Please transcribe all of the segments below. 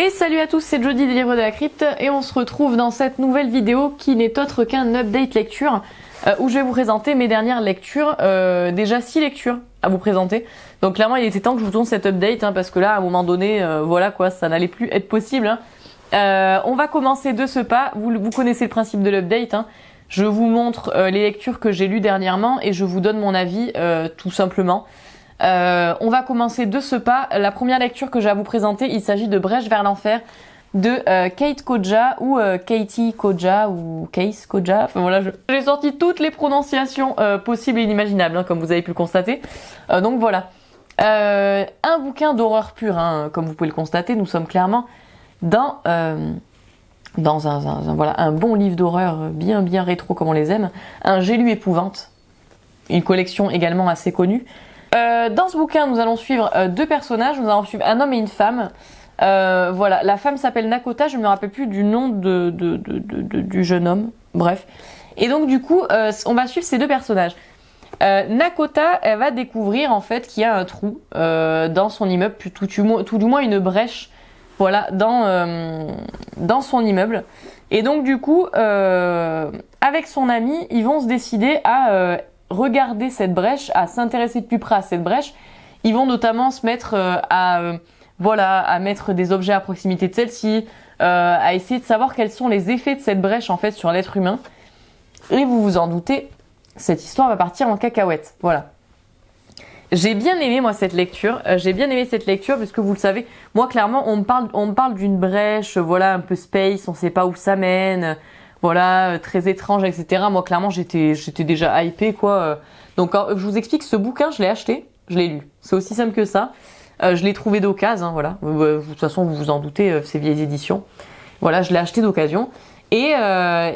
Et salut à tous, c'est Jody des Livres de la Crypte et on se retrouve dans cette nouvelle vidéo qui n'est autre qu'un update lecture où je vais vous présenter mes dernières lectures. Déjà 6 lectures à vous présenter. Donc clairement il était temps que je vous tourne cet update parce que là à un moment donné, voilà quoi, ça n'allait plus être possible. On va commencer de ce pas, vous connaissez le principe de l'update. Je vous montre les lectures que j'ai lues dernièrement et je vous donne mon avis tout simplement. On va commencer de ce pas. La première lecture que j'ai à vous présenter, il s'agit de Brèche vers l'enfer de Kate Koja ou Katie Koja ou Case Koja. Enfin voilà, j'ai sorti toutes les prononciations possibles et inimaginables, comme vous avez pu le constater. Donc voilà, un bouquin d'horreur pure, comme vous pouvez le constater. Nous sommes clairement dans un bon livre d'horreur bien rétro comme on les aime. Un J'ai lu épouvante, une collection également assez connue. Dans ce bouquin, nous allons suivre deux personnages. Nous allons suivre un homme et une femme. Voilà, la femme s'appelle Nakota. Je ne me rappelle plus du nom du jeune homme. Bref. Et donc du coup, on va suivre ces deux personnages. Nakota, elle va découvrir en fait qu'il y a un trou dans son immeuble, tout du moins une brèche. Voilà, dans son immeuble. Et donc du coup, avec son ami, ils vont se décider à regarder cette brèche, à s'intéresser de plus près à cette brèche. Ils vont notamment se mettre à mettre des objets à proximité de celle-ci, à essayer de savoir quels sont les effets de cette brèche en fait sur l'être humain. Et vous vous en doutez, cette histoire va partir en cacahuète. Voilà. J'ai bien aimé moi cette lecture. Puisque vous le savez, moi clairement on me parle d'une brèche, voilà, un peu space, on sait pas où ça mène. Voilà, très étrange, etc. Moi, clairement, j'étais déjà hypée, quoi. Donc, je vous explique, ce bouquin, je l'ai acheté, je l'ai lu. C'est aussi simple que ça. Je l'ai trouvé d'occasion, voilà. De toute façon, vous vous en doutez, ces vieilles éditions. Voilà, je l'ai acheté d'occasion. Et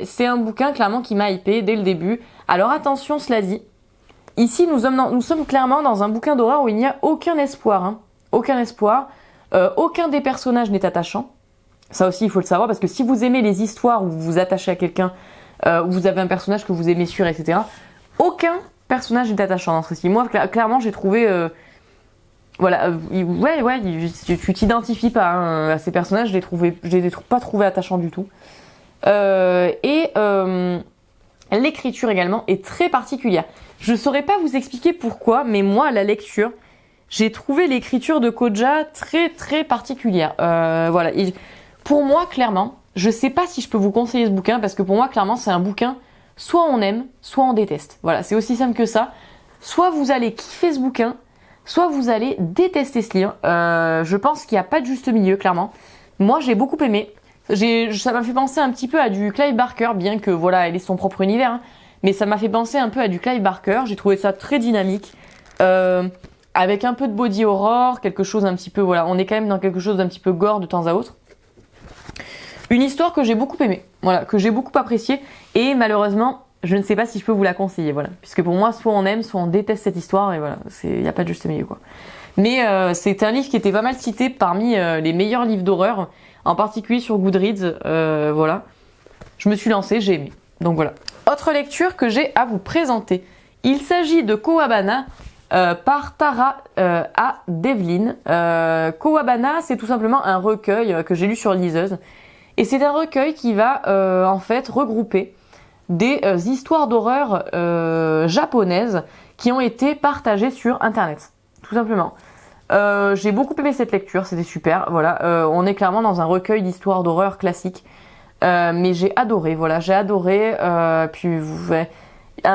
c'est un bouquin, clairement, qui m'a hypée dès le début. Alors, attention, cela dit. Ici, nous sommes clairement dans un bouquin d'horreur où il n'y a aucun espoir. Aucun espoir. Aucun des personnages n'est attachant. Ça aussi, il faut le savoir, parce que si vous aimez les histoires où vous vous attachez à quelqu'un, où vous avez un personnage que vous aimez suivre, etc., aucun personnage n'est attachant dans ceci. Moi, clairement, j'ai trouvé... tu t'identifies pas à ces personnages, je les ai pas trouvés attachants du tout. L'écriture également est très particulière. Je saurais pas vous expliquer pourquoi, mais moi, à la lecture, j'ai trouvé l'écriture de Koja très très particulière. Pour moi, clairement, je sais pas si je peux vous conseiller ce bouquin parce que pour moi, clairement, c'est un bouquin, soit on aime, soit on déteste. Voilà, c'est aussi simple que ça. Soit vous allez kiffer ce bouquin, soit vous allez détester ce livre. Je pense qu'il n'y a pas de juste milieu, clairement. Moi, j'ai beaucoup aimé. Ça m'a fait penser un petit peu à du Clive Barker, bien que voilà, elle ait son propre univers. Mais ça m'a fait penser un peu à du Clive Barker. J'ai trouvé ça très dynamique. Avec un peu de body horror, quelque chose un petit peu... Voilà, on est quand même dans quelque chose d'un petit peu gore de temps à autre. Une histoire que j'ai beaucoup aimée, voilà, que j'ai beaucoup appréciée, et malheureusement, je ne sais pas si je peux vous la conseiller, voilà, puisque pour moi, soit on aime, soit on déteste cette histoire, et voilà, il n'y a pas de juste milieu, quoi. Mais c'est un livre qui était pas mal cité parmi les meilleurs livres d'horreur, en particulier sur Goodreads, voilà. Je me suis lancée, j'ai aimé, donc voilà. Autre lecture que j'ai à vous présenter, il s'agit de Kowabana, par Tara A. Devlin. Kowabana, c'est tout simplement un recueil que j'ai lu sur Liseuse. Et c'est un recueil qui va en fait regrouper des histoires d'horreur japonaises qui ont été partagées sur Internet, tout simplement. J'ai beaucoup aimé cette lecture, c'était super. Voilà, on est clairement dans un recueil d'histoires d'horreur classiques, mais j'ai adoré. Voilà, j'ai adoré. Un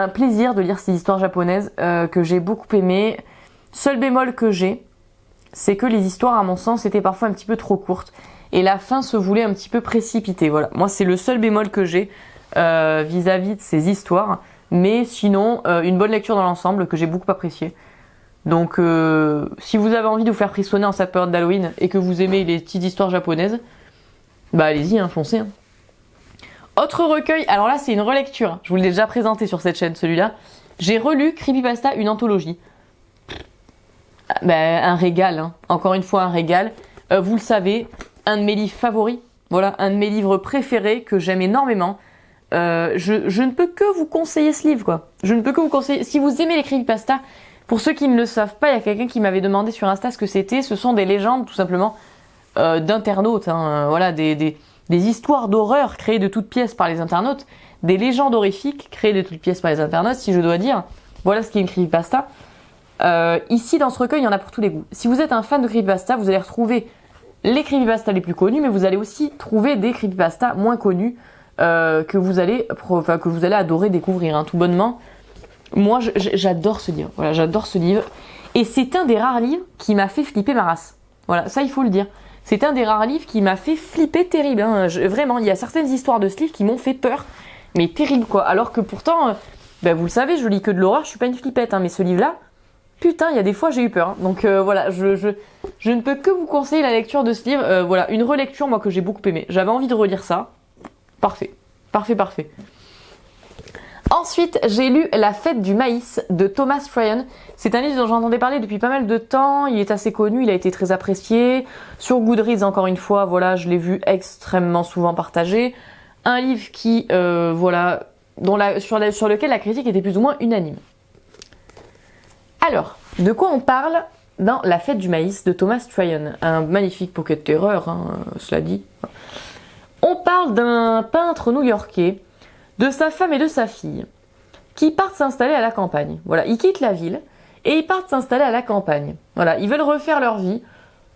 plaisir de lire ces histoires japonaises que j'ai beaucoup aimé. Seul bémol que j'ai, c'est que les histoires, à mon sens, étaient parfois un petit peu trop courtes. Et la fin se voulait un petit peu précipitée. Voilà. Moi, c'est le seul bémol que j'ai vis-à-vis de ces histoires. Mais sinon, une bonne lecture dans l'ensemble que j'ai beaucoup appréciée. Donc, si vous avez envie de vous faire frissonner en cette période d'Halloween et que vous aimez les petites histoires japonaises, bah allez-y, foncez. Autre recueil, alors là, c'est une relecture. Je vous l'ai déjà présenté sur cette chaîne, celui-là. J'ai relu Creepypasta, une anthologie. Un régal, Encore une fois, un régal. Vous le savez, un de mes livres favoris, voilà, un de mes livres préférés que j'aime énormément. Je ne peux que vous conseiller ce livre, quoi. Je ne peux que vous conseiller. Si vous aimez les creepypasta, pour ceux qui ne le savent pas, il y a quelqu'un qui m'avait demandé sur Insta ce que c'était. Ce sont des légendes, tout simplement, d'internautes, hein, voilà, des histoires d'horreur créées de toutes pièces par les internautes, des légendes horrifiques créées de toutes pièces par les internautes, si je dois dire. Voilà ce qu'est une creepypasta. Ici, dans ce recueil, il y en a pour tous les goûts. Si vous êtes un fan de creepypasta, vous allez retrouver les creepypastas les plus connus, mais vous allez aussi trouver des creepypastas moins connus que vous allez adorer découvrir, hein, tout bonnement. Moi, j'adore ce livre. Voilà, j'adore ce livre. Et c'est un des rares livres qui m'a fait flipper ma race. Voilà, ça, il faut le dire. C'est un des rares livres qui m'a fait flipper terrible. Hein. Vraiment, il y a certaines histoires de ce livre qui m'ont fait peur, mais terrible, quoi. Alors que pourtant, vous le savez, je lis que de l'horreur, je suis pas une flippette, hein, mais ce livre-là, putain, il y a des fois, j'ai eu peur. Hein. Donc voilà, je ne peux que vous conseiller la lecture de ce livre. Voilà, une relecture, moi, que j'ai beaucoup aimé. J'avais envie de relire ça. Parfait. Parfait, parfait. Ensuite, j'ai lu La fête du maïs de Thomas Tryon. C'est un livre dont j'entendais parler depuis pas mal de temps. Il est assez connu, il a été très apprécié. Sur Goodreads, encore une fois, voilà, je l'ai vu extrêmement souvent partagé. Un livre qui, sur lequel la critique était plus ou moins unanime. Alors, de quoi on parle dans La fête du maïs de Thomas Tryon? Un magnifique pocket terror, hein, cela dit. On parle d'un peintre new-yorkais, de sa femme et de sa fille, qui partent s'installer à la campagne. Voilà, ils quittent la ville et ils partent s'installer à la campagne. Voilà, ils veulent refaire leur vie,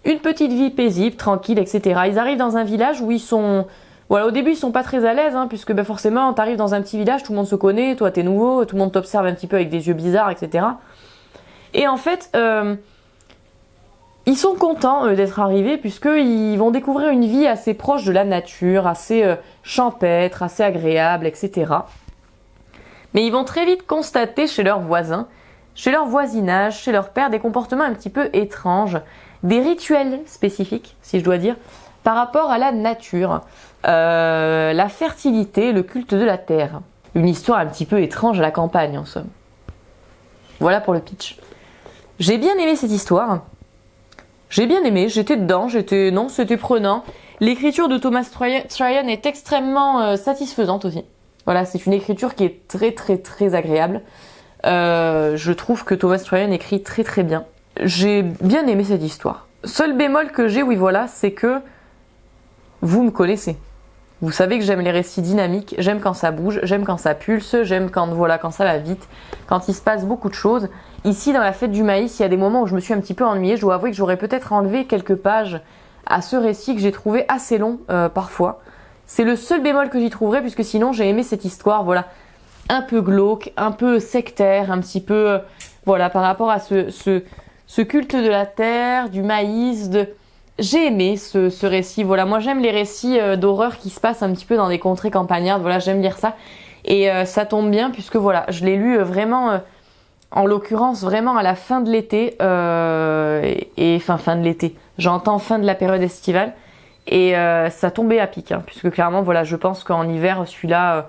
une petite vie paisible, tranquille, etc. Ils arrivent dans un village où ils sont... Voilà, au début, ils sont pas très à l'aise, hein, puisque forcément, t'arrives dans un petit village, tout le monde se connaît, toi t'es nouveau, tout le monde t'observe un petit peu avec des yeux bizarres, etc. Et en fait, ils sont contents d'être arrivés, puisqu'ils vont découvrir une vie assez proche de la nature, assez champêtre, assez agréable, etc. Mais ils vont très vite constater chez leurs voisins, chez leur voisinage, chez leur père, des comportements un petit peu étranges, des rituels spécifiques, si je dois dire, par rapport à la nature, la fertilité, le culte de la terre. Une histoire un petit peu étrange à la campagne, en somme. Voilà pour le pitch. J'ai bien aimé cette histoire. J'ai bien aimé, j'étais dedans, c'était prenant. L'écriture de Thomas Tryon est extrêmement satisfaisante aussi. Voilà, c'est une écriture qui est très très très agréable. Je trouve que Thomas Tryon écrit très très bien. J'ai bien aimé cette histoire. Seul bémol que j'ai, oui voilà, c'est que vous me connaissez. Vous savez que j'aime les récits dynamiques, j'aime quand ça bouge, j'aime quand ça pulse, j'aime quand ça va vite, quand il se passe beaucoup de choses. Ici, dans La fête du maïs, il y a des moments où je me suis un petit peu ennuyée. Je dois avouer que j'aurais peut-être enlevé quelques pages à ce récit que j'ai trouvé assez long parfois. C'est le seul bémol que j'y trouverais, puisque sinon j'ai aimé cette histoire, voilà, un peu glauque, un peu sectaire, un petit peu, voilà, par rapport à ce culte de la terre, du maïs, J'ai aimé ce récit, voilà, moi j'aime les récits d'horreur qui se passent un petit peu dans des contrées campagnardes, voilà, j'aime lire ça. Et ça tombe bien, puisque voilà, je l'ai lu vraiment... en l'occurrence, vraiment à la fin de l'été, fin de l'été, j'entends fin de la période estivale, et ça tombait à pic, hein, puisque clairement, voilà, je pense qu'en hiver, celui-là,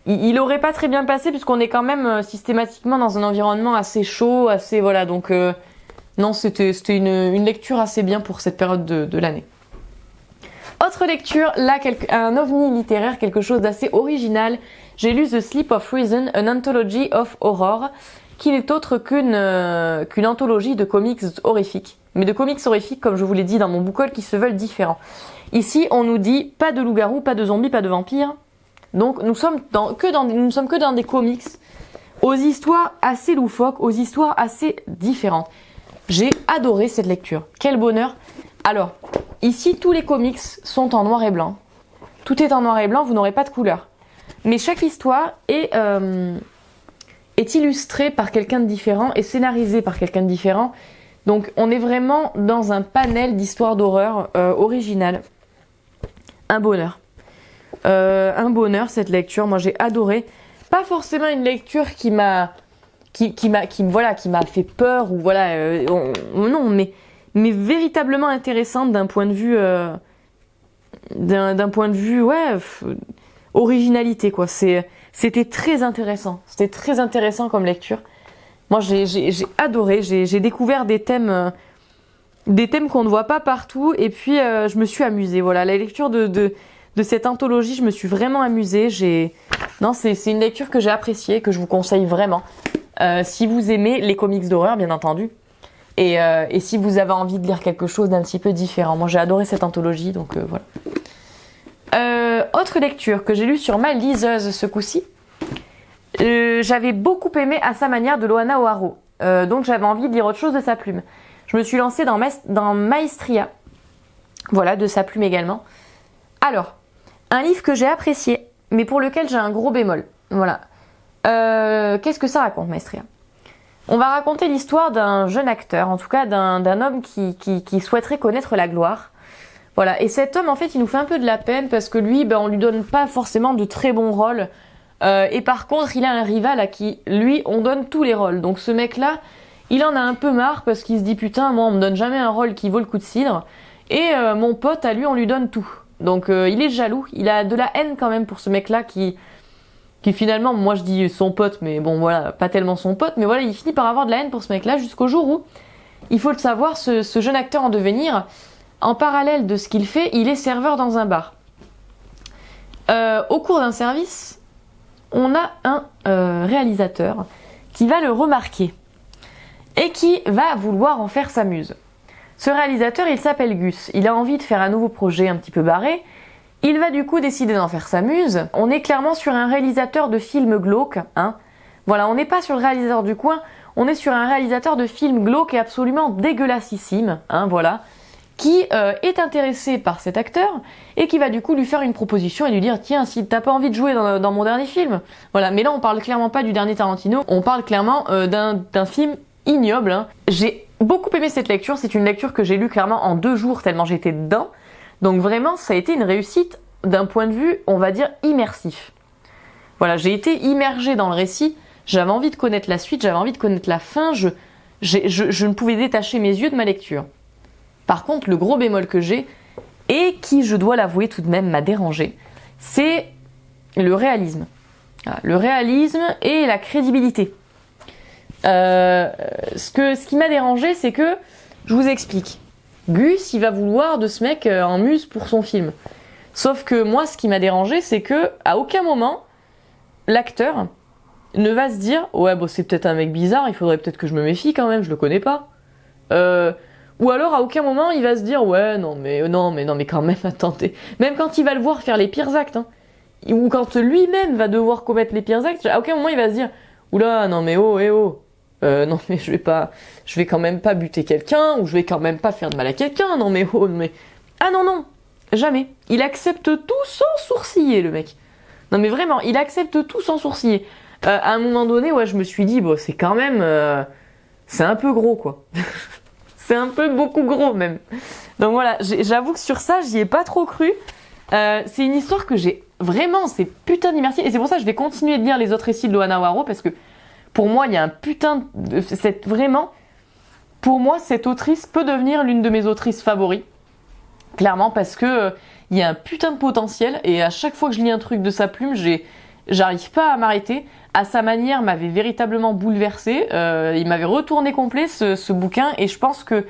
il aurait pas très bien passé, puisqu'on est quand même systématiquement dans un environnement assez chaud, assez, voilà, donc non, c'était une lecture assez bien pour cette période de l'année. Autre lecture, là, un ovni littéraire, quelque chose d'assez original. J'ai lu The Sleep of Reason, an Anthology of Horror, qui n'est autre qu'une anthologie de comics horrifiques. Mais de comics horrifiques, comme je vous l'ai dit dans mon book haul, qui se veulent différents. Ici, on nous dit pas de loup-garou, pas de zombies, pas de vampires. Donc nous sommes que dans des comics aux histoires assez loufoques, aux histoires assez différentes. J'ai adoré cette lecture. Quel bonheur. Alors, ici, tous les comics sont en noir et blanc. Tout est en noir et blanc, vous n'aurez pas de couleur. Mais chaque histoire est illustrée par quelqu'un de différent et scénarisée par quelqu'un de différent. Donc, on est vraiment dans un panel d'histoires d'horreur originales. Un bonheur. Cette lecture. Moi, j'ai adoré. Pas forcément une lecture qui m'a fait peur ou voilà. Non, mais véritablement intéressante d'un point de vue originalité, quoi. C'était très intéressant. C'était très intéressant comme lecture. Moi, j'ai adoré. J'ai découvert des thèmes qu'on ne voit pas partout. Et puis, je me suis amusée. Voilà, la lecture de cette anthologie, je me suis vraiment amusée. Non, c'est une lecture que j'ai appréciée, que je vous conseille vraiment. Si vous aimez les comics d'horreur, bien entendu. Et si vous avez envie de lire quelque chose d'un petit peu différent. Moi j'ai adoré cette anthologie, donc voilà. Autre lecture que j'ai lue sur ma liseuse ce coup-ci. J'avais beaucoup aimé À sa manière de Loana O'Haro. Donc j'avais envie de lire autre chose de sa plume. Je me suis lancée dans Maestria. Voilà, de sa plume également. Alors, un livre que j'ai apprécié, mais pour lequel j'ai un gros bémol. Voilà. Qu'est-ce que ça raconte, Maestria? On va raconter l'histoire d'un jeune acteur, en tout cas d'un homme qui souhaiterait connaître la gloire. Voilà. Et cet homme, en fait, il nous fait un peu de la peine parce que lui, on lui donne pas forcément de très bons rôles. Et par contre, il a un rival à qui, lui, on donne tous les rôles. Donc ce mec-là, il en a un peu marre parce qu'il se dit putain, moi, on me donne jamais un rôle qui vaut le coup de cidre. Et mon pote, à lui, on lui donne tout. Donc il est jaloux. Il a de la haine quand même pour ce mec-là qui finalement, moi je dis son pote, mais bon voilà, pas tellement son pote, mais voilà, il finit par avoir de la haine pour ce mec-là jusqu'au jour où, il faut le savoir, ce jeune acteur en devenir, en parallèle de ce qu'il fait, il est serveur dans un bar. Au cours d'un service, on a un réalisateur qui va le remarquer et qui va vouloir en faire sa muse. Ce réalisateur, il s'appelle Gus, il a envie de faire un nouveau projet un petit peu barré. Il va du coup décider d'en faire sa muse. On est clairement sur un réalisateur de films glauques, hein. Voilà, on n'est pas sur le réalisateur du coin, on est sur un réalisateur de films glauques et absolument dégueulassissime, hein, voilà, qui est intéressé par cet acteur et qui va du coup lui faire une proposition et lui dire tiens, si t'as pas envie de jouer dans mon dernier film, voilà. Mais là, on parle clairement pas du dernier Tarantino, on parle clairement d'un film ignoble, hein. J'ai beaucoup aimé cette lecture, c'est une lecture que j'ai lue clairement en 2 jours tellement j'étais dedans. Donc vraiment, ça a été une réussite d'un point de vue, on va dire, immersif. Voilà, j'ai été immergée dans le récit, j'avais envie de connaître la suite, j'avais envie de connaître la fin, je ne pouvais détacher mes yeux de ma lecture. Par contre, le gros bémol que j'ai, et qui, je dois l'avouer tout de même, m'a dérangé, c'est le réalisme. Voilà, le réalisme et la crédibilité. Ce qui m'a dérangé, c'est que, je vous explique, Gus, il va vouloir de ce mec en muse pour son film. Sauf que moi, ce qui m'a dérangé, c'est que à aucun moment, l'acteur ne va se dire « Ouais, bon, c'est peut-être un mec bizarre, il faudrait peut-être que je me méfie quand même, je le connais pas. » Ou alors, à aucun moment, il va se dire « Ouais, non, mais quand même, attendez. » Même quand il va le voir faire les pires actes, hein, ou quand lui-même va devoir commettre les pires actes, à aucun moment, il va se dire « Oula, non mais oh, non mais je vais quand même pas buter quelqu'un, ou je vais quand même pas faire de mal à quelqu'un, non mais oh, mais... Ah non, jamais. Il accepte tout sans sourciller, le mec. Non mais vraiment, il accepte tout sans sourciller. À un moment donné, ouais, je me suis dit, bon, c'est quand même... c'est un peu gros, quoi. C'est un peu beaucoup gros, même. Donc voilà, j'avoue que sur ça, j'y ai pas trop cru. C'est une histoire que j'ai vraiment, c'est putain d'immersif. Et c'est pour ça que je vais continuer de lire les autres récits de Loana O'Haro, parce que pour moi, il y a un putain de... Vraiment, pour moi, cette autrice peut devenir l'une de mes autrices favoris. Clairement, parce que il y a un putain de potentiel, et à chaque fois que je lis un truc de sa plume, j'arrive pas à m'arrêter. À sa manière, m'avait véritablement bouleversée. Il m'avait retourné complet, ce bouquin, et je pense que...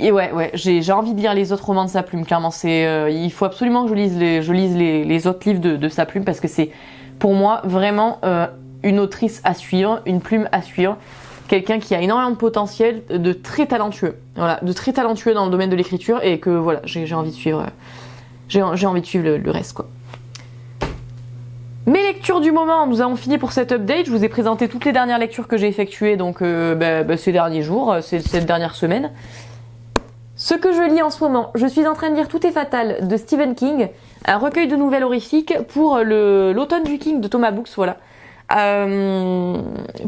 Et ouais, j'ai envie de lire les autres romans de sa plume, clairement. Il faut absolument que je lise les autres livres de sa plume, parce que c'est, pour moi, vraiment... une autrice à suivre, une plume à suivre, quelqu'un qui a énormément de potentiel, de très talentueux, voilà, de très talentueux dans le domaine de l'écriture, et que voilà, j'ai envie de suivre, j'ai envie de suivre le reste, quoi. Mes lectures du moment, nous avons fini pour cette update. Je vous ai présenté toutes les dernières lectures que j'ai effectuées, donc ces derniers jours, cette dernière semaine. Ce que je lis en ce moment, je suis en train de lire Tout est fatal de Stephen King, un recueil de nouvelles horrifiques pour l'automne du King de Thomas Books, voilà.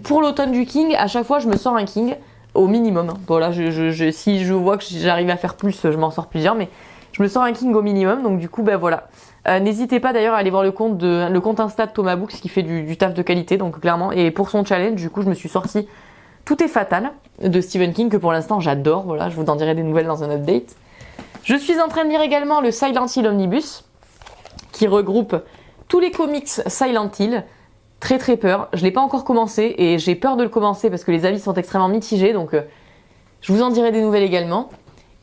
Pour l'automne du King, à chaque fois je me sors un King au minimum, hein. Voilà, si je vois que j'arrive à faire plus, je m'en sors plusieurs, mais je me sors un King au minimum, donc du coup voilà. N'hésitez pas d'ailleurs à aller voir le compte Insta de Thomas Books qui fait du taf de qualité, donc clairement, et pour son challenge, du coup je me suis sorti Tout est fatal de Stephen King, que pour l'instant j'adore, voilà, je vous en dirai des nouvelles dans un update. Je suis en train de lire également le Silent Hill Omnibus, qui regroupe tous les comics Silent Hill. Très très peur, je l'ai pas encore commencé et j'ai peur de le commencer parce que les avis sont extrêmement mitigés, donc je vous en dirai des nouvelles également.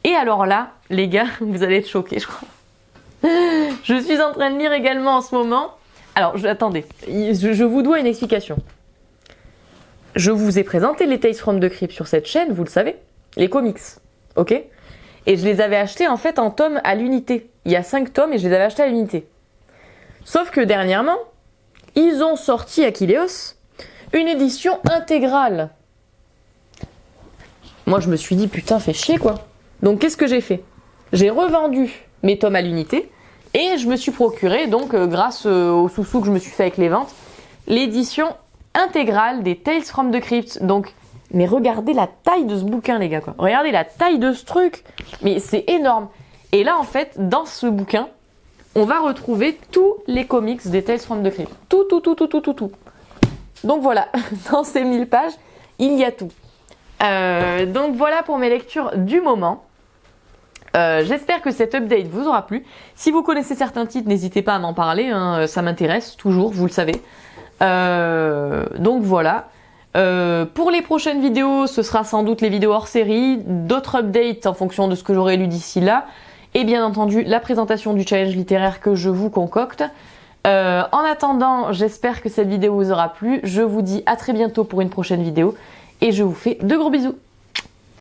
Et alors là, les gars, vous allez être choqués, je crois. Je suis en train de lire également en ce moment. Alors, attendez, je vous dois une explication. Je vous ai présenté les Tales from the Crypt sur cette chaîne, vous le savez. les comics, ok? Et je les avais achetés en fait en tomes à l'unité. Il y a 5 tomes et je les avais achetés à l'unité. Sauf que dernièrement, ils ont sorti Akileos une édition intégrale. Moi je me suis dit putain, fait chier quoi. Donc qu'est-ce que j'ai fait? J'ai revendu mes tomes à l'unité et je me suis procuré, donc grâce aux sous-sous que je me suis fait avec les ventes, l'édition intégrale des Tales from the Crypt. Donc, mais regardez la taille de ce bouquin les gars quoi. Regardez la taille de ce truc. Mais c'est énorme. Et là en fait, dans ce bouquin, on va retrouver tous les comics des Tales from the Crypt. Tout. Donc voilà, dans ces 1000 pages, il y a tout. Donc voilà pour mes lectures du moment. J'espère que cette update vous aura plu. Si vous connaissez certains titres, n'hésitez pas à m'en parler, hein, ça m'intéresse toujours, vous le savez. Donc voilà. Pour les prochaines vidéos, ce sera sans doute les vidéos hors série, d'autres updates en fonction de ce que j'aurai lu d'ici là, et bien entendu la présentation du challenge littéraire que je vous concocte. En attendant, j'espère que cette vidéo vous aura plu. Je vous dis à très bientôt pour une prochaine vidéo, et je vous fais de gros bisous.